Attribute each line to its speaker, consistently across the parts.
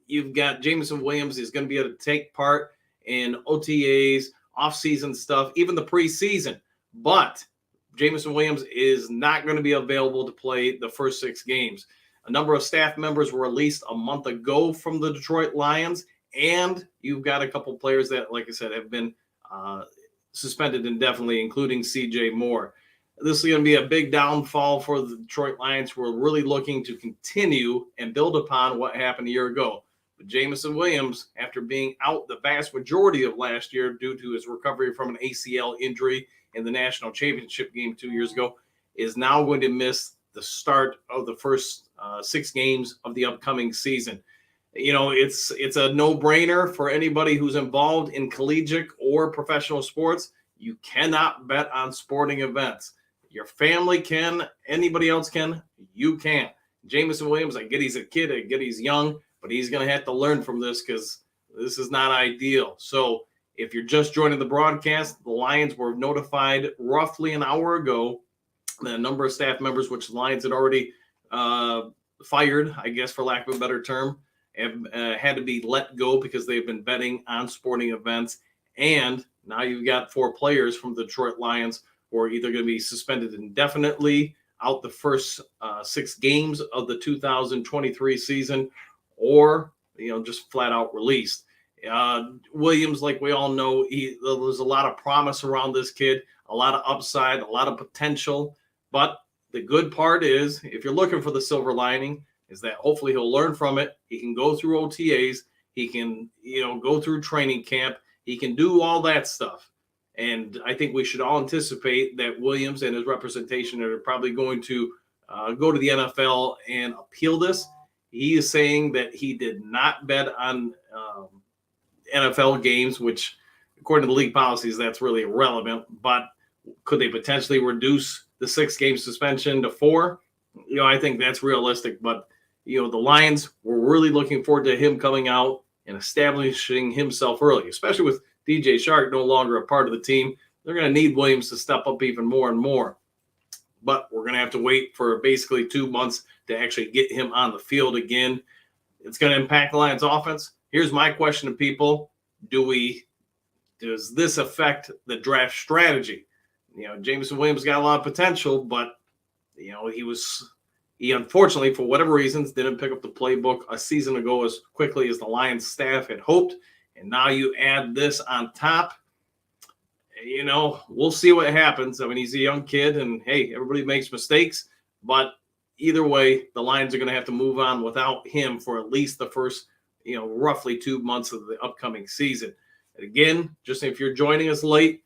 Speaker 1: You've got Jamison Williams is going to be able to take part in OTAs, off-season stuff, even the preseason. But Jamison Williams is not going to be available to play the first 6 games. A number of staff members were released a month ago from the Detroit Lions, and you've got a couple players that, like I said, have been suspended indefinitely, including C.J. Moore. This is going to be a big downfall for the Detroit Lions, who are really looking to continue and build upon what happened a year ago. But Jamison Williams, after being out the vast majority of last year due to his recovery from an ACL injury in the national championship game 2 years ago, is now going to miss the start of the first 6 games of the upcoming season. You know, it's a no-brainer for anybody who's involved in collegiate or professional sports. You cannot bet on sporting events. Your family can, anybody else can, you can't. Jamison Williams, I get he's a kid, I get he's young, but he's going to have to learn from this because this is not ideal. So if you're just joining the broadcast, the Lions were notified roughly an hour ago that a number of staff members, which the Lions had already fired, I guess for lack of a better term, have had to be let go because they've been betting on sporting events. And now you've got 4 players from the Detroit Lions who are either going to be suspended indefinitely out the first 6 games of the 2023 season, or just flat out released. Williams, like we all know, there's a lot of promise around this kid, a lot of upside, a lot of potential. But the good part is, if you're looking for the silver lining, is that hopefully he'll learn from it. He can go through OTAs. He can, go through training camp. He can do all that stuff. And I think we should all anticipate that Williams and his representation are probably going to go to the NFL and appeal this. He is saying that he did not bet on NFL games, which, according to the league policies, that's really irrelevant. But could they potentially reduce the 6-game suspension to 4? I think that's realistic. But, the Lions were really looking forward to him coming out and establishing himself early, especially with DJ Shark no longer a part of the team. They're going to need Williams to step up even more and more. But we're going to have to wait for basically 2 months to actually get him on the field again. It's going to impact the Lions offense. Here's my question to people. Does this affect the draft strategy? Jamison Williams got a lot of potential, but he unfortunately, for whatever reasons, didn't pick up the playbook a season ago as quickly as the Lions staff had hoped. And now you add this on top. We'll see what happens. I mean, he's a young kid, and hey, everybody makes mistakes. But either way, the Lions are going to have to move on without him for at least the first, roughly 2 months of the upcoming season. And again, just if you're joining us late,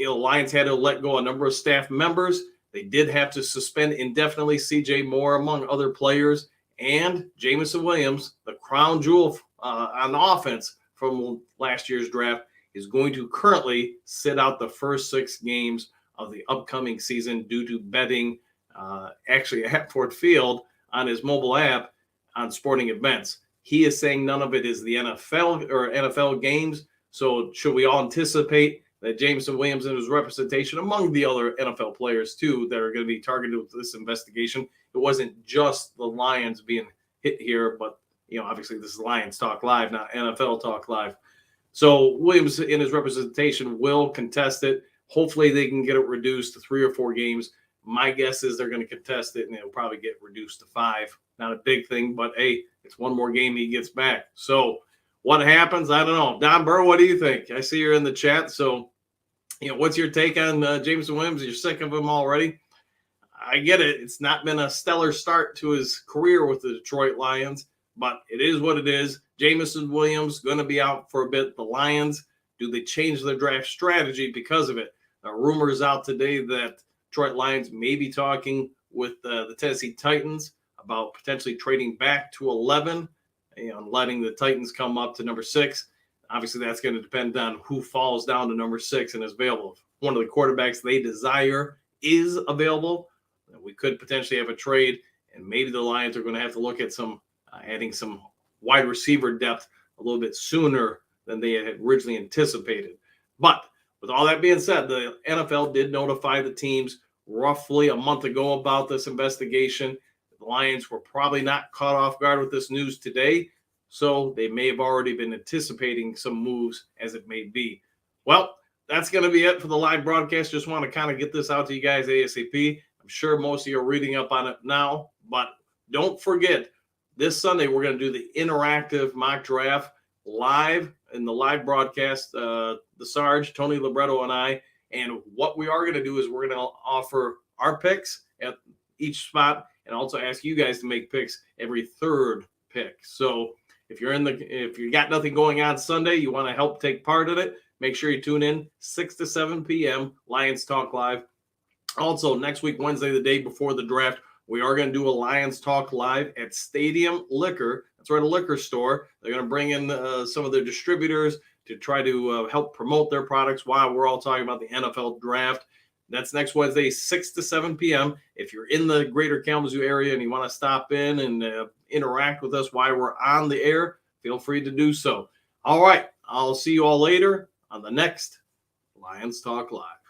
Speaker 1: Lions had to let go a number of staff members. They did have to suspend indefinitely C.J. Moore, among other players, and Jamison Williams, the crown jewel on offense from last year's draft, is going to currently sit out the first 6 games of the upcoming season due to betting actually at Ford Field on his mobile app on sporting events. He is saying none of it is the NFL games. So should we all anticipate that Jamison Williams and his representation among the other NFL players too that are going to be targeted with this investigation? It wasn't just the Lions being hit here, but obviously this is Lions Talk Live, not NFL Talk Live. So Williams in his representation will contest it. Hopefully they can get it reduced to 3 or 4 games. My guess is they're going to contest it, and it'll probably get reduced to 5. Not a big thing, but hey, it's one more game he gets back. So what happens? I don't know. Don Burr, what do you think? I see you're in the chat. So, what's your take on Jamison Williams? You're sick of him already. I get it. It's not been a stellar start to his career with the Detroit Lions, but it is what it is. Jamison Williams going to be out for a bit. The Lions, do they change their draft strategy because of it? Rumors out today that Detroit Lions may be talking with the Tennessee Titans about potentially trading back to 11 and letting the Titans come up to number 6. Obviously, that's going to depend on who falls down to number 6 and is available. If one of the quarterbacks they desire is available, we could potentially have a trade, and maybe the Lions are going to have to look at adding some wide receiver depth a little bit sooner than they had originally anticipated. But with all that being said, the NFL did notify the teams roughly a month ago about this investigation. The Lions were probably not caught off guard with this news today, So they may have already been anticipating some moves as it may be. Well, that's going to be it for the live broadcast. Just want to kind of get this out to you guys ASAP. I'm sure most of you are reading up on it now, but don't forget, this Sunday we're going to do the interactive mock draft live in the live broadcast. The Sarge, Tony Libretto, and I. And what we are going to do is we're going to offer our picks at each spot and also ask you guys to make picks every third pick. So if you got nothing going on Sunday, you want to help take part in it, make sure you tune in 6 to 7 p.m. Lions Talk Live. Also, next week, Wednesday, the day before the draft, we are going to do a Lions Talk Live at Stadium Liquor. That's right, a liquor store. They're going to bring in some of their distributors to try to help promote their products while we're all talking about the NFL draft. That's next Wednesday, 6 to 7 p.m. If you're in the greater Kalamazoo area and you want to stop in and interact with us while we're on the air, feel free to do so. All right, I'll see you all later on the next Lions Talk Live.